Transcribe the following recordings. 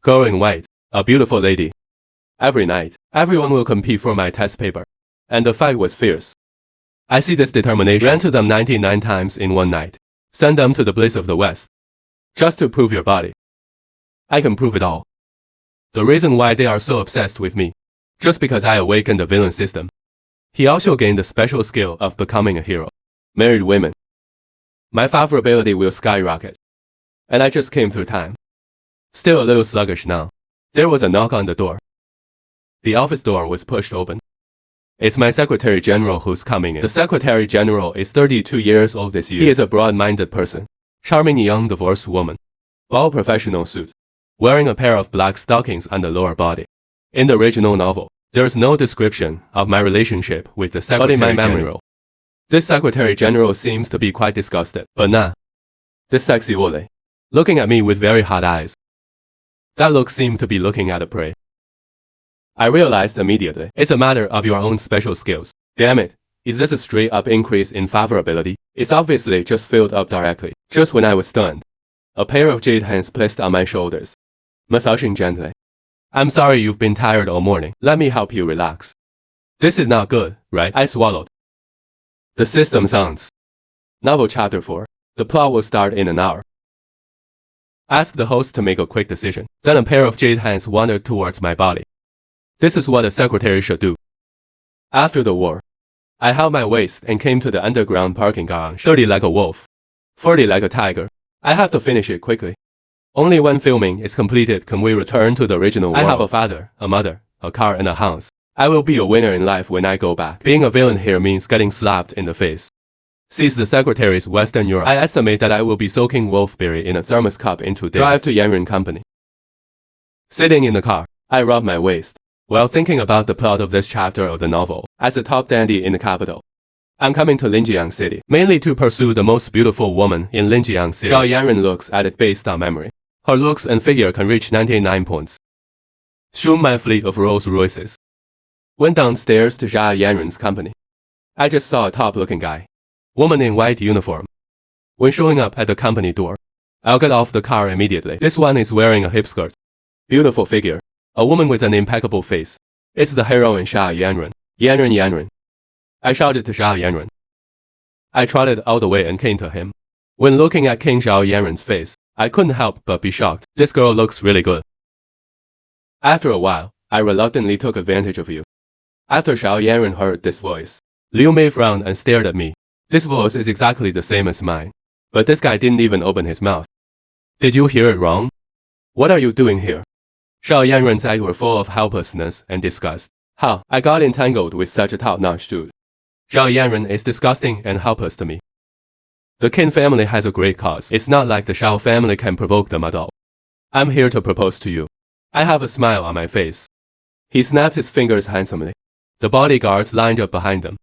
Girl in white, a beautiful lady. Every night, everyone will compete for my test paper. And the fight was fierce. I see this determination. Ran to them 99 times in one night. Send them to the bliss of the West. Just to prove your body. I can prove it all. The reason why they are so obsessed with me. Just because I awakened the villain system. He also gained the special skill of becoming a hero. Married women. My favorability will skyrocket. And I just came through time. Still a little sluggish now. There was a knock on the door. The office door was pushed open. It's my Secretary General who's coming in. The Secretary General is 32 years old this year. He is a broad-minded person. Charming young divorced woman. All professional suit. Wearing a pair of black stockings on the lower body. In the original novel, there's no description of my relationship with the Secretary General. This Secretary General seems to be quite disgusted, but nah. This sexy Wole. Looking at me with very hot eyes. That look seemed to be looking at a prey. I realized immediately, it's a matter of your own special skills. Damn it, is this a straight up increase in favorability? It's obviously just filled up directly, just when I was stunned. A pair of jade hands placed on my shoulders. Massaging gently. I'm sorry you've been tired all morning. Let me help you relax. This is not good, right? I swallowed. The system sounds. Novel Chapter 4. The plot will start in an hour. Ask the host to make a quick decision. Then a pair of jade hands wandered towards my body. This is what a secretary should do. After the war, I held my waist and came to the underground parking garage. 30 like a wolf. 40 like a tiger. I have to finish it quickly. Only when filming is completed can we return to the original world. I have a father, a mother, a car and a house. I will be a winner in life when I go back. Being a villain here means getting slapped in the face. Seize the secretary's Western Europe. I estimate that I will be soaking wolfberry in a thermos cup in 2 days. Drive to Yanren Company. Sitting in the car, I rub my waist. While thinking about the plot of this chapter of the novel, as a top dandy in the capital. I'm coming to Linjiang City, mainly to pursue the most beautiful woman in Linjiang City. Zhao Yanren looks at it based on memory. Her looks and figure can reach 99 points. Shoot my fleet of Rolls Royces. Went downstairs to Zhao Yanren's company. I just saw a top-looking guy. Woman in white uniform. When showing up at the company door, I'll get off the car immediately. This one is wearing a hip skirt. Beautiful figure. A woman with an impeccable face. It's the heroine Zhao Yanren. Yanren. I shouted to Zhao Yanren. I trotted all the way and came to him. When looking at King Zhao Yanren's face, I couldn't help but be shocked. This girl looks really good. After a while, I reluctantly took advantage of you. After Zhao Yanren heard this voice, Liu Mei frowned and stared at me. This voice is exactly the same as mine. But this guy didn't even open his mouth. Did you hear it wrong? What are you doing here? Zhao Yanren's eyes were full of helplessness and disgust. How? I got entangled with such a top-notch dude. Zhao Yanren is disgusting and helpless to me. The Qin family has a great cause. It's not like the Shao family can provoke them at all. I'm here to propose to you. I have a smile on my face. He snapped his fingers handsomely. The bodyguards lined up behind them.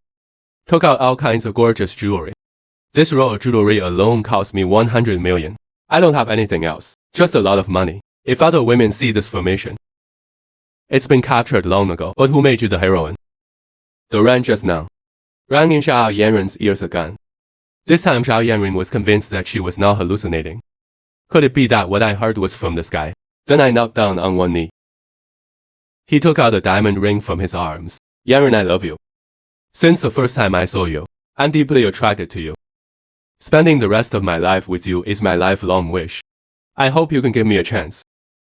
Took out all kinds of gorgeous jewelry. This roll of jewelry alone cost me 100 million. I don't have anything else. Just a lot of money. If other women see this formation, it's been captured long ago. But who made you the heroine? The rang just now. Rang in Zhao Yanren's ears again. This time Zhao Yanren was convinced that she was not hallucinating. Could it be that what I heard was from this guy? Then I knocked down on one knee. He took out a diamond ring from his arms. Yanren, I love you. Since the first time I saw you, I'm deeply attracted to you. Spending the rest of my life with you is my lifelong wish. I hope you can give me a chance.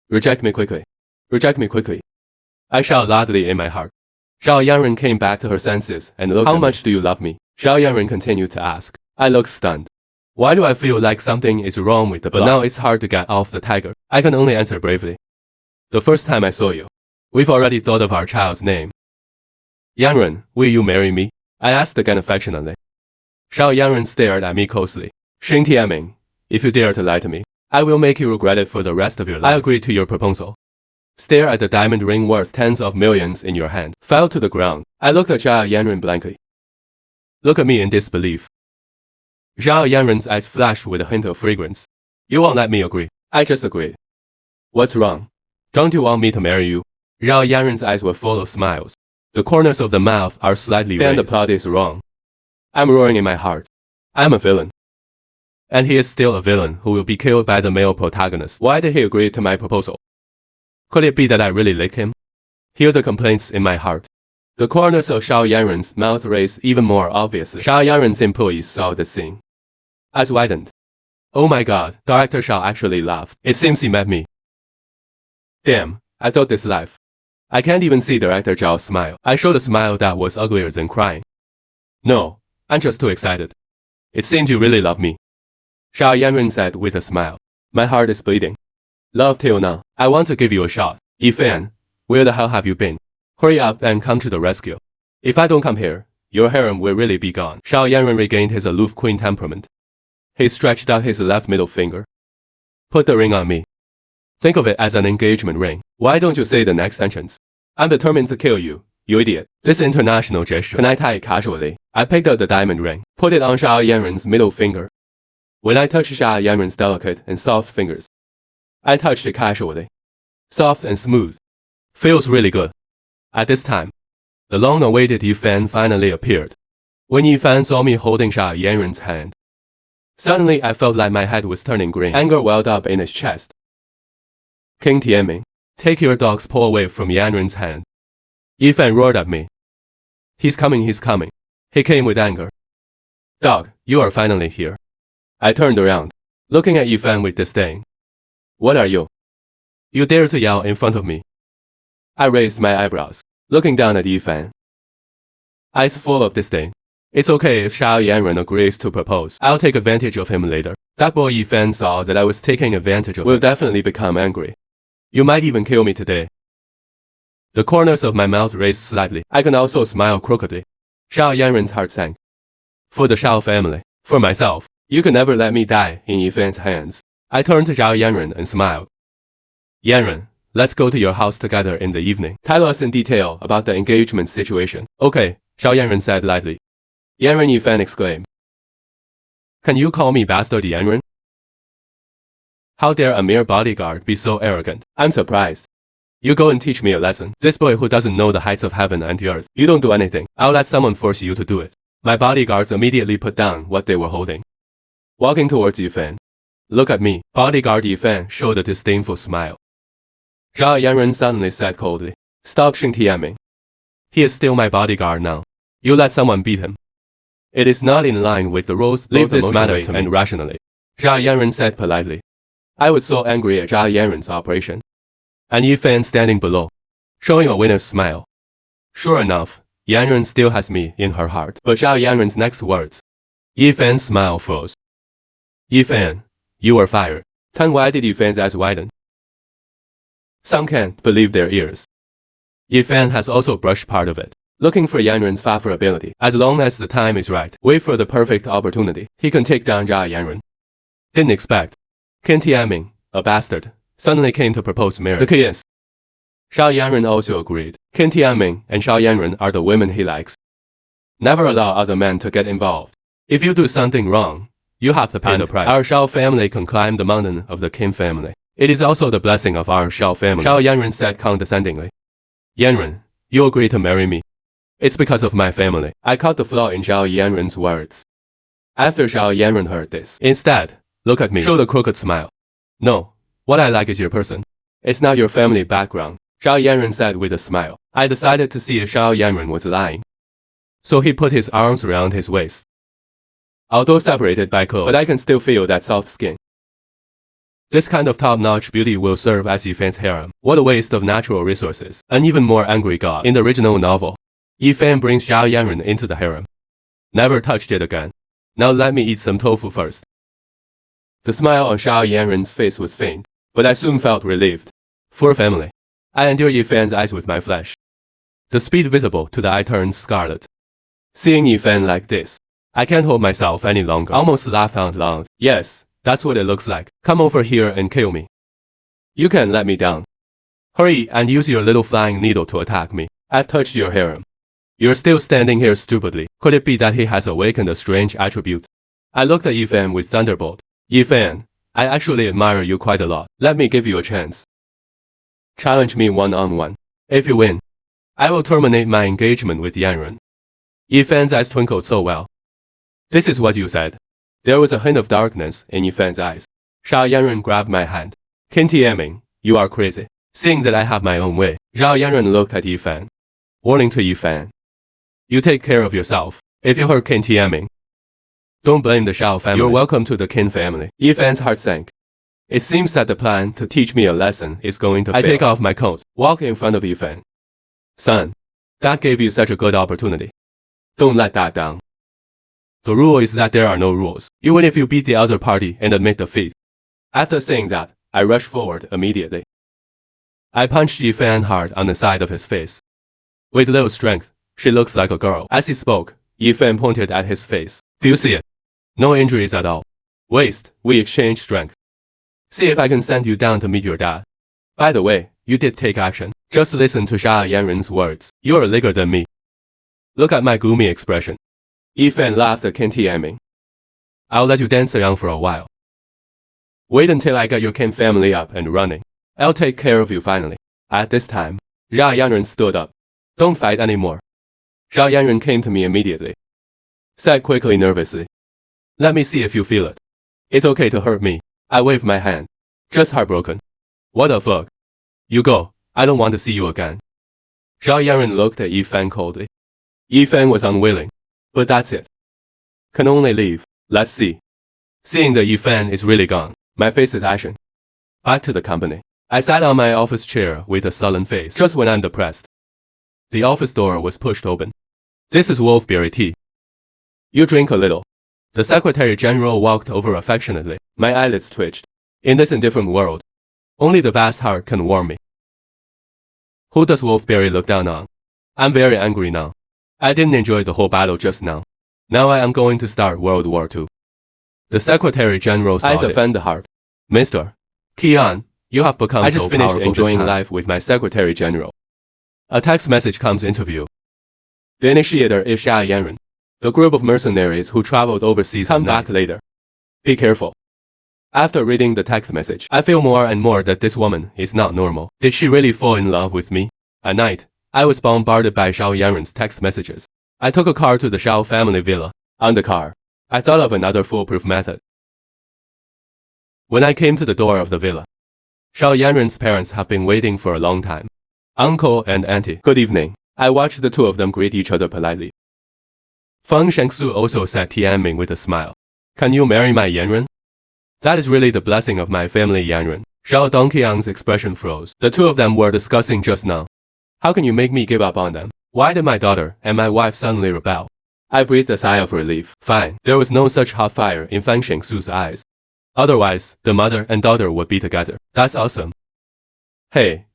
Reject me quickly. Reject me quickly. I shout loudly in my heart. Zhao Yanren came back to her senses and looked at me. How much do you love me? Zhao Yanren continued to ask. I looked stunned. Why do I feel like something is wrong with the plot? But now it's hard to get off the tiger. I can only answer bravely. The first time I saw you, we've already thought of our child's name. Yanren, will you marry me? I asked again affectionately. Zhao Yanren stared at me closely. Xing Tianming, if you dare to lie to me, I will make you regret it for the rest of your life. I agree to your proposal. Stare at the diamond ring worth tens of millions in your hand. Fell to the ground. I looked at Zhao Yanren blankly. Look at me in disbelief. Zhao Yanren's eyes flashed with a hint of fragrance. You won't let me agree. I just agreed. What's wrong? Don't you want me to marry you? Zhao Yanren's eyes were full of smiles. The corners of the mouth are slightly raised. Then the plot is wrong. I'm roaring in my heart. I'm a villain. And he is still a villain who will be killed by the male protagonist. Why did he agree to my proposal? Could it be that I really like him? Hear the complaints in my heart. The corners of Xiao Yanren's mouth raised even more obviously. Xiao Yanren's employees saw the scene. Eyes widened. Oh my god, Director Xiao actually laughed. It seems he met me. Damn, I thought this life. I can't even see Director Zhao's smile. I showed a smile that was uglier than crying. No, I'm just too excited. It seems you really love me. Xiao Yanren said with a smile. My heart is bleeding. Love till now. I want to give you a shot. Yifan, where the hell have you been? Hurry up and come to the rescue. If I don't come here, your harem will really be gone. Xiao Yanren regained his aloof queen temperament. He stretched out his left middle finger. Put the ring on me. Think of it as an engagement ring. Why don't you say the next sentence? I'm determined to kill you, you idiot. This international gesture. Can I tie it casually? I picked up the diamond ring, put it on Xiao Yanren's middle finger. When I touched Xiao Yanren's delicate and soft fingers, I touched it casually. Soft and smooth. Feels really good. At this time, the long-awaited Yifan finally appeared. When Yifan saw me holding Xiao Yanren's hand, suddenly I felt like my head was turning green. Anger welled up in his chest. King Tianming, take your dog's paw away from Yanren's hand. Yifan roared at me. He's coming, he's coming. He came with anger. Dog, you are finally here. I turned around, looking at Yifan with disdain. What are you? You dare to yell in front of me. I raised my eyebrows, looking down at Yifan. Eyes full of disdain. It's okay if Xiao Yanren agrees to propose. I'll take advantage of him later. That boy Yifan saw that I was taking advantage of him. Will definitely become angry. You might even kill me today. The corners of my mouth raised slightly. I can also smile crookedly. Xiao Yanren's heart sank. For the Xiao family, for myself, you can never let me die in Yifan's hands. I turned to Xiao Yanren and smiled. Yanren, let's go to your house together in the evening. Tell us in detail about the engagement situation. Okay, Xiao Yanren said lightly. Yanren Yifan exclaimed. Can you call me Bastard Yanren? How dare a mere bodyguard be so arrogant? I'm surprised. You go and teach me a lesson. This boy who doesn't know the heights of heaven and the earth. You don't do anything. I'll let someone force you to do it. My bodyguards immediately put down what they were holding. Walking towards Yifan. Look at me. Bodyguard Yifan showed a disdainful smile. Xiao Yanren suddenly said coldly. Stop King Tianming. He is still my bodyguard now. You let someone beat him. It is not in line with the rules. Leave this matter to me and rationally. Xiao Yanren said politely. I was so angry at Xiao Yanren's operation. And Yifan standing below, showing a winner's smile. Sure enough, Yanren still has me in her heart. But Xiao Yanren's next words. Yifan's smile froze. Yifan, you are fired. Why did Yifan's eyes widen? Some can't believe their ears. Yifan has also brushed part of it, looking for Yanren's favorability. As long as the time is right, wait for the perfect opportunity, he can take down Xiao Yanren. Didn't expect. King Tianming, a bastard, suddenly came to propose marriage. The key is. Xiao Yanren also agreed. King Tianming and Xiao Yanren are the women he likes. Never allow other men to get involved. If you do something wrong, you have to pay the price. Our Xiao family can climb the mountain of the Qin family. It is also the blessing of our Xiao family. Xiao Yanren said condescendingly. Yanren, you agree to marry me. It's because of my family. I caught the flaw in Xiao Yanren's words. After Xiao Yanren heard this, instead, look at me, showed a crooked smile. No, what I like is your person. It's not your family background, Xiao Yanren said with a smile. I decided to see if Xiao Yanren was lying. So he put his arms around his waist. Although separated by clothes, but I can still feel that soft skin. This kind of top-notch beauty will serve as Yifan's harem. What a waste of natural resources. An even more angry god. In the original novel, Yifan brings Xiao Yanren into the harem. Never touched it again. Now let me eat some tofu first. The smile on Xiao Yanren's face was faint, but I soon felt relieved. For family. I endure Yifan's eyes with my flesh. The speed visible to the eye turned scarlet. Seeing Yifan like this, I can't hold myself any longer. Almost laughed out loud. Yes, that's what it looks like. Come over here and kill me. You can let me down. Hurry and use your little flying needle to attack me. I've touched your harem. You're still standing here stupidly. Could it be that he has awakened a strange attribute? I looked at Yifan with thunderbolt. Yifan, I actually admire you quite a lot. Let me give you a chance. Challenge me one-on-one. If you win, I will terminate my engagement with Yanren. Yifan's eyes twinkled so well. This is what you said. There was a hint of darkness in Yifan's eyes. Xiao Yanren grabbed my hand. King Tianming, you are crazy. Seeing that I have my own way, Zhao Yanren looked at Yifan. Warning to Yifan. You take care of yourself. If you hurt Qin Tianming, don't blame the Shao family. You're welcome to the Qin family. Yifan's heart sank. It seems that the plan to teach me a lesson is going to fail. I take off my coat, walk in front of Yifan. Son, that gave you such a good opportunity. Don't let that down. The rule is that there are no rules, even if you beat the other party and admit defeat. After saying that, I rushed forward immediately. I punched Yifan hard on the side of his face. With little strength, she looks like a girl. As he spoke, Yifan pointed at his face. Do you see it? No injuries at all. Waist, we exchange strength. See if I can send you down to meet your dad. By the way, you did take action. Just listen to Zhao Yanren's words. You're bigger than me. Look at my gloomy expression. Yifan laughed at Qin Tianming. I'll let you dance around for a while. Wait until I get your Qin family up and running. I'll take care of you finally. At this time, Zhao Yanren stood up. Don't fight anymore. Zhao Yanren came to me immediately. Said quickly, nervously. Let me see if you feel it. It's okay to hurt me. I waved my hand. Just heartbroken. What the fuck? You go. I don't want to see you again. Zhao Yanren looked at Yifan coldly. Yifan was unwilling. But that's it. Can only leave. Let's see. Seeing that Yifan is really gone, my face is ashen. Back to the company. I sat on my office chair with a sullen face just when I'm depressed. The office door was pushed open. This is wolfberry tea. You drink a little. The Secretary General walked over affectionately. My eyelids twitched. In this indifferent world, only the vast heart can warm me. Who does Wolfberry look down on? I'm very angry now. I didn't enjoy the whole battle just now. Now I am going to start World War II. The Secretary General saw this. Eyes offend the heart. Mr. Qian, you have become so powerful. I just finished enjoying life with my Secretary General. A text message comes into view. The initiator is Zhao Yanren. The group of mercenaries who traveled overseas come back later. Be careful. After reading the text message, I feel more and more that this woman is not normal. Did she really fall in love with me? At night, I was bombarded by Zhao Yanren's text messages. I took a car to the Shao family villa. On the car, I thought of another foolproof method. When I came to the door of the villa, Zhao Yanren's parents have been waiting for a long time. Uncle and auntie, good evening. I watched the two of them greet each other politely. Fang Shengsu also said Tianming with a smile. Can you marry my Yanren? That is really the blessing of my family Yanren. Zhao Dongqiang's expression froze. The two of them were discussing just now. How can you make me give up on them? Why did my daughter and my wife suddenly rebel? I breathed a sigh of relief. Fine. There was no such hot fire in Fang Shengsu's eyes. Otherwise, the mother and daughter would be together. That's awesome. Hey,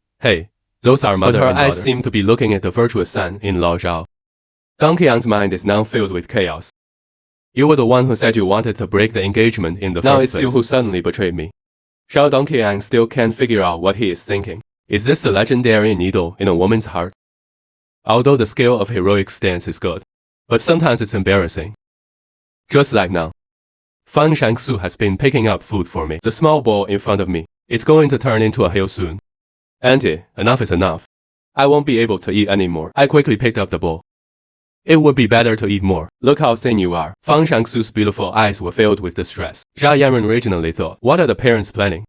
those are mother and daughter. But her eyes seem to be looking at the virtuous son-in-law Zhao. Dongqiang's mind is now filled with chaos. You were the one who said you wanted to break the engagement in the first place. Now it's you who suddenly betrayed me. Zhao Dongqiang still can't figure out what he is thinking. Is this the legendary needle in a woman's heart? Although the scale of heroic stance is good, but sometimes it's embarrassing. Just like now. Fang Shangsu has been picking up food for me. The small bowl in front of me. It's going to turn into a hill soon. Auntie, enough is enough. I won't be able to eat anymore. I quickly picked up the bowl. It would be better to eat more. Look how thin you are. Fang Shangsu's beautiful eyes were filled with distress. Zhao Yanren originally thought, what are the parents planning?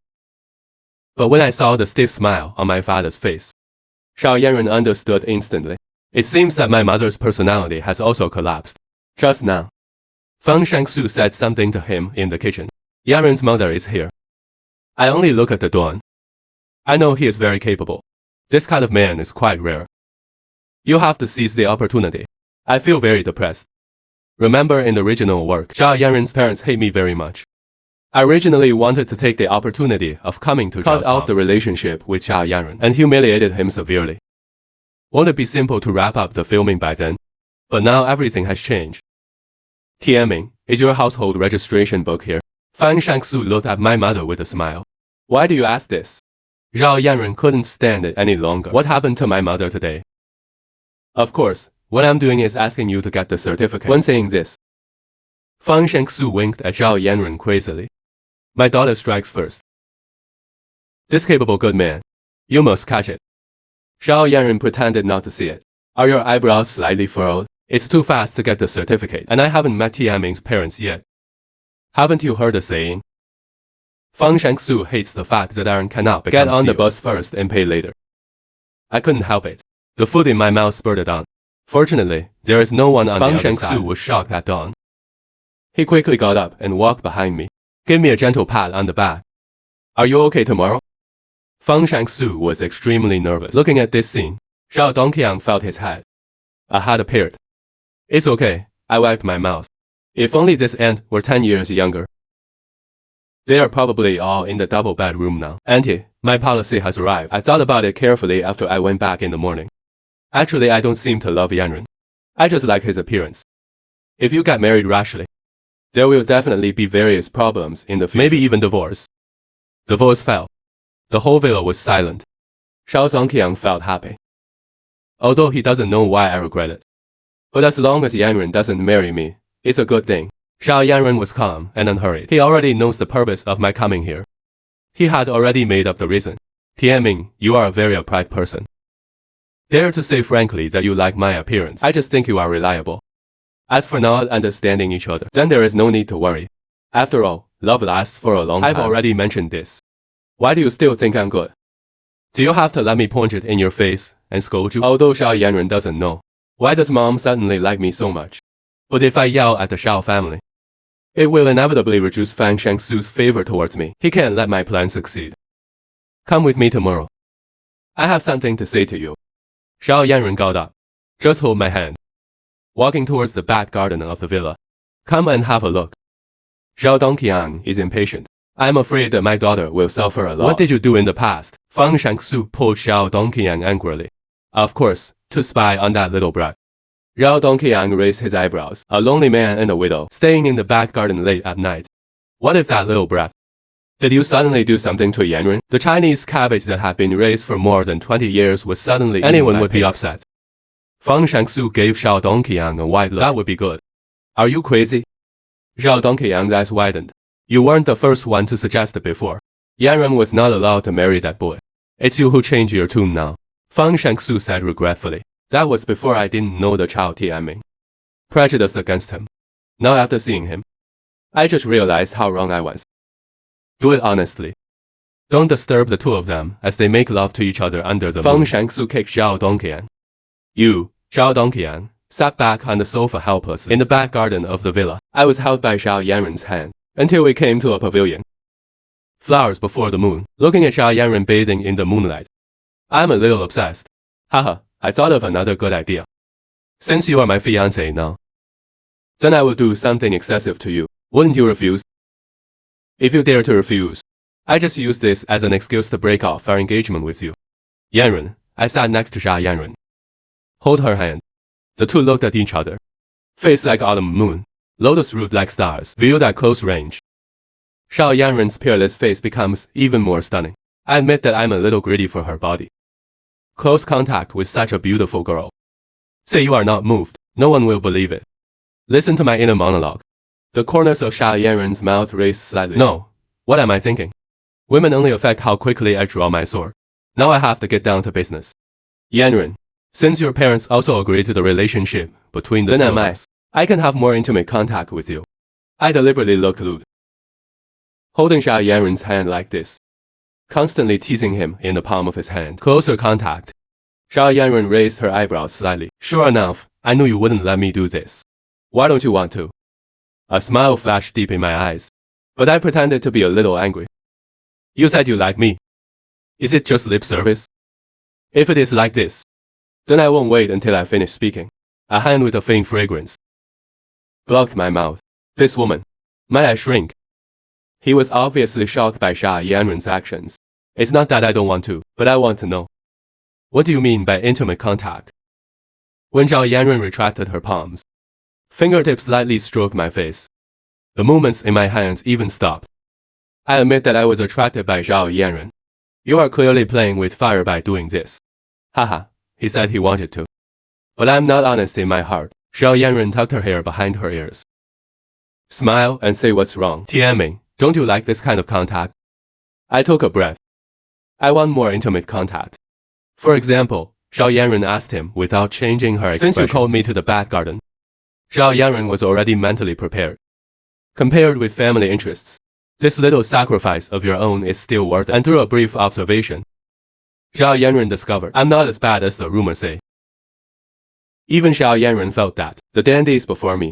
But when I saw the stiff smile on my father's face, Zhao Yanren understood instantly. It seems that my mother's personality has also collapsed. Just now, Fang Shangsu said something to him in the kitchen. Yanren's mother is here. I only look at the dawn. I know he is very capable. This kind of man is quite rare. You have to seize the opportunity. I feel very depressed. Remember in the original work, Zhao Yanren's parents hate me very much. I originally wanted to take the opportunity of coming to cut off the relationship with Zhao Yanren and humiliated him severely. Won't it be simple to wrap up the filming by then? But now everything has changed. Tianming, is your household registration book here? Fang Shangsu looked at my mother with a smile. Why do you ask this? Zhao Yanren couldn't stand it any longer. What happened to my mother today? Of course, what I'm doing is asking you to get the certificate. When saying this, Fang Shengsu winked at Zhao Yanren crazily. My daughter strikes first. This capable good man. You must catch it. Zhao Yanren pretended not to see it. Are your eyebrows slightly furrowed? It's too fast to get the certificate, and I haven't met Tianming's parents yet. Haven't you heard the saying? Fang Shangsu hates the fact that Aaron cannot get on the bus first and pay later. I couldn't help it. The food in my mouth spurted on. Fortunately, there is no one on the other side. Fang Shangsu was shocked at dawn. He quickly got up and walked behind me, gave me a gentle pat on the back. Are you okay tomorrow? Fang Shangsu was extremely nervous. Looking at this scene, Zhao Dongqiang felt his head. A hat appeared. It's okay, I wiped my mouth. If only this aunt were 10 years younger. They are probably all in the double bedroom now. Auntie, my policy has arrived. I thought about it carefully after I went back in the morning. Actually, I don't seem to love Yanren. I just like his appearance. If you get married rashly, there will definitely be various problems in the future. Maybe even divorce. The voice fell. The whole villa was silent. Zhao Dongqiang felt happy. Although he doesn't know why I regret it. But as long as Yanren doesn't marry me, it's a good thing. Zhao Yanren was calm and unhurried. He already knows the purpose of my coming here. He had already made up the reason. Tianming, you are a very upright person. Dare to say frankly that you like my appearance. I just think you are reliable. As for not understanding each other, then there is no need to worry. After all, love lasts for a long time. I've already mentioned this. Why do you still think I'm good? Do you have to let me point it in your face and scold you? Although Zhao Yanren doesn't know, why does mom suddenly like me so much? But if I yell at the Zhao family, it will inevitably reduce Fang Shangsu's favor towards me. He can't let my plan succeed. Come with me tomorrow. I have something to say to you. Zhao Yanren got up. Just hold my hand. Walking towards the back garden of the villa. Come and have a look. Zhao Dongqiang is impatient. I'm afraid that my daughter will suffer a lot. What did you do in the past? Fang Shangsu pulled Zhao Dongqiang angrily. Of course, to spy on that little brat. Zhao Dongqiang raised his eyebrows. A lonely man and a widow, staying in the back garden late at night. What if that little brat? Did you suddenly do something to Yanren? The Chinese cabbage that had been raised for more than 20 years was suddenly anyone would be upset. Fang Shangsu gave Zhao Dongqiang a wide look. That would be good. Are you crazy? Zhao Dongqiang's eyes widened. You weren't the first one to suggest it before. Yanren was not allowed to marry that boy. It's you who changed your tune now. Fang Shangsu said regretfully. That was before I didn't know the child Tianming. Prejudiced against him. Now after seeing him, I just realized how wrong I was. Do it honestly. Don't disturb the two of them as they make love to each other under the moon. Fang Shangsu kicked Zhao Dongqiang. You, Zhao Dongqiang, sat back on the sofa helplessly in the back garden of the villa. I was held by Zhao Yanren's hand until we came to a pavilion. Flowers before the moon, looking at Zhao Yanren bathing in the moonlight. I'm a little obsessed. Haha, I thought of another good idea. Since you are my fiancé now, then I will do something excessive to you. Wouldn't you refuse? If you dare to refuse, I just use this as an excuse to break off our engagement with you. Yanren, I sat next to Zhao Yanren. Hold her hand. The two looked at each other. Face like autumn moon, lotus root like stars, viewed at close range. Zhao Yanren's peerless face becomes even more stunning. I admit that I'm a little greedy for her body. Close contact with such a beautiful girl. Say you are not moved, no one will believe it. Listen to my inner monologue. The corners of Zhao Yanren's mouth raised slightly. No, what am I thinking? Women only affect how quickly I draw my sword. Now I have to get down to business. Yanren, since your parents also agree to the relationship between the two of us, I can have more intimate contact with you. I deliberately looked lewd. Holding Zhao Yanren's hand like this, constantly teasing him in the palm of his hand. Closer contact. Zhao Yanren raised her eyebrows slightly. Sure enough, I knew you wouldn't let me do this. Why don't you want to? A smile flashed deep in my eyes, but I pretended to be a little angry. You said you like me. Is it just lip service? If it is like this, then I won't wait until I finish speaking. A hand with a faint fragrance blocked my mouth. This woman. Might I shrink? He was obviously shocked by Zhao Yanren's actions. It's not that I don't want to, but I want to know. What do you mean by intimate contact? When Zhao Yanren retracted her palms, fingertips lightly stroked my face. The movements in my hands even stopped. I admit that I was attracted by Zhao Yanren. You are clearly playing with fire by doing this. Haha, he said he wanted to. But I'm not honest in my heart. Zhao Yanren tucked her hair behind her ears. Smile and say what's wrong. Tianming, don't you like this kind of contact? I took a breath. I want more intimate contact. For example, Zhao Yanren asked him without changing her expression. Since you called me to the back garden. Zhao Yanren was already mentally prepared. Compared with family interests, This little sacrifice of your own is still worth it. And through a brief observation, Zhao Yanren discovered I'm not as bad as the rumors say. Even Zhao Yanren felt that the dandy is before me.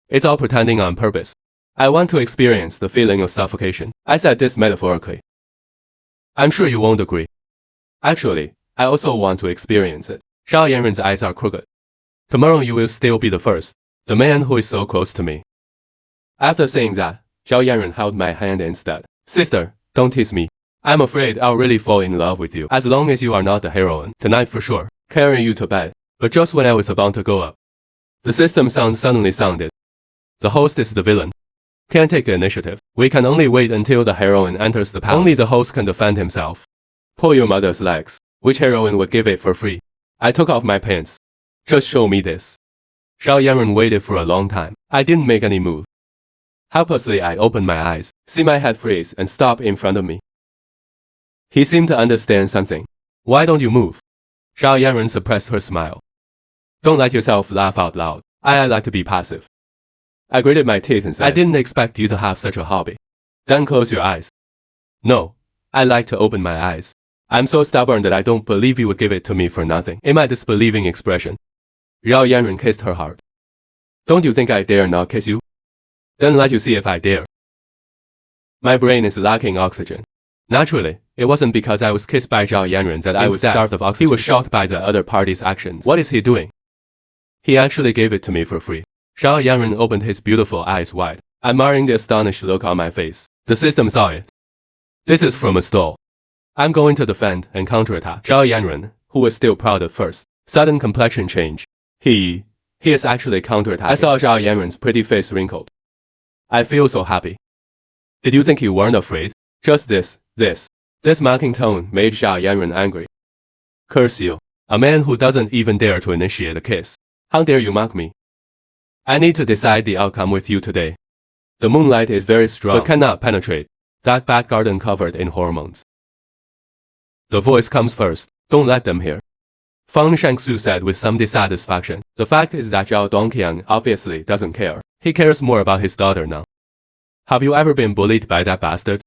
It's all pretending on purpose. I want to experience the feeling of suffocation. I said this metaphorically. I'm sure you won't agree. Actually, I also want to experience it. Zhao Yanren's eyes are crooked. Tomorrow you will still be the first, the man who is so close to me. After saying that, Zhao Yanren held my hand instead. Sister, don't tease me. I'm afraid I'll really fall in love with you as long as you are not the heroine. Tonight for sure, carrying you to bed. But just when I was about to go up, the system sound suddenly sounded. The host is the villain. Can't take the initiative. We can only wait until the heroine enters the palace. Only the host can defend himself. Pull your mother's legs. Which heroine would give it for free? I took off my pants. Just show me this. Zhao Yanren waited for a long time. I didn't make any move. Helplessly I opened my eyes, see my head freeze and stop in front of me. He seemed to understand something. Why don't you move? Zhao Yanren suppressed her smile. Don't let yourself laugh out loud. I like to be passive. I gritted my teeth and said, I didn't expect you to have such a hobby. Then close your eyes. No, I like to open my eyes. I'm so stubborn that I don't believe you would give it to me for nothing. In my disbelieving expression, Zhao Yanren kissed her hard. Don't you think I dare not kiss you? Then let you see if I dare. My brain is lacking oxygen. Naturally, it wasn't because I was kissed by Zhao Yanren that I was starved of oxygen. He was shocked by the other party's actions. What is he doing? He actually gave it to me for free. Zhao Yanren opened his beautiful eyes wide, admiring the astonished look on my face. The system saw it. This is from a stall. I'm going to defend and counterattack. Zhao Yanren, who was still proud at first, sudden complexion change. He is actually counterattacking. I saw Zhao Yanren's pretty face wrinkled. I feel so happy. Did you think you weren't afraid? Just this mocking tone made Zhao Yanren angry. Curse you, a man who doesn't even dare to initiate a kiss. How dare you mock me? I need to decide the outcome with you today. The moonlight is very strong, but cannot penetrate that back garden covered in hormones. The voice comes first. Don't let them hear. Fang Shangsu said with some dissatisfaction. The fact is that Zhao Dongqiang obviously doesn't care. He cares more about his daughter now. Have you ever been bullied by that bastard?